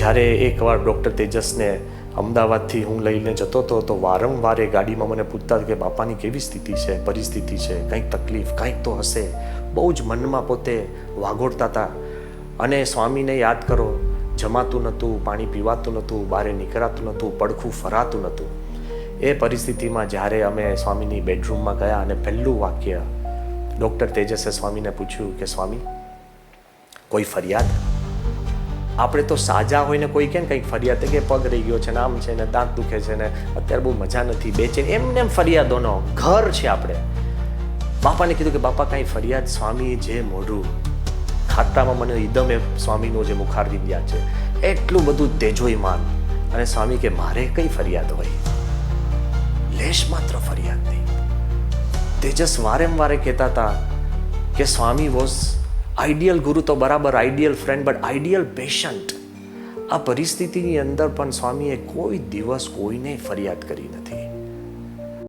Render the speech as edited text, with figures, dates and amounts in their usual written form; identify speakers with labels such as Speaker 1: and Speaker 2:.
Speaker 1: જ્યારે એકવાર ડૉક્ટર તેજસને અમદાવાદથી હું લઈને જતો હતો તો વારંવાર એ ગાડીમાં મને પૂછતા કે બાપાની કેવી સ્થિતિ છે, પરિસ્થિતિ છે, કંઈક તકલીફ, કંઈક તો હશે. બહુ જ મનમાં પોતે વાગોળતા હતા. અને સ્વામીને યાદ કરો, જમાતું નહોતું, પાણી પીવાતું નહોતું, બહાર નીકળાતું નહોતું, પડખું ફરાતું નહોતું. એ પરિસ્થિતિમાં જ્યારે અમે સ્વામીની બેડરૂમમાં ગયા અને પહેલું વાક્ય ડૉક્ટર તેજસે સ્વામીને પૂછ્યું કે સ્વામી કોઈ ફરિયાદ? આપણે તો સાજા હોય ને કોઈ કે કંઈક ફરિયાદ કે પગ રહી ગયો છે ને આમ છે ને દાંત દુખે છે ને અત્યારે બહુ મજા નથી, બેચેન, એમને એમ ફરિયાદોનો ઘર છે આપણે. બાપાને કીધું કે બાપા કાંઈ ફરિયાદ? સ્વામી જે મોઢું ખાતામાં મને ઈદમે સ્વામીનો જે મુખારવિંદ્યા છે એટલું બધું તેજોયમાન. અને સ્વામી કે મારે કઈ ફરિયાદ હોય? લેશ માત્ર ફરિયાદ નહીં. તેજસ વારંવાર કહેતા હતા કે સ્વામી વોઝ આઈડિયલ ગુરુ તો બરાબર, ideal friend, but ideal patient. આ પરિસ્થિતિની અંદર પણ સ્વામીએ કોઈ દિવસ કોઈને ફરિયાદ કરી નથી.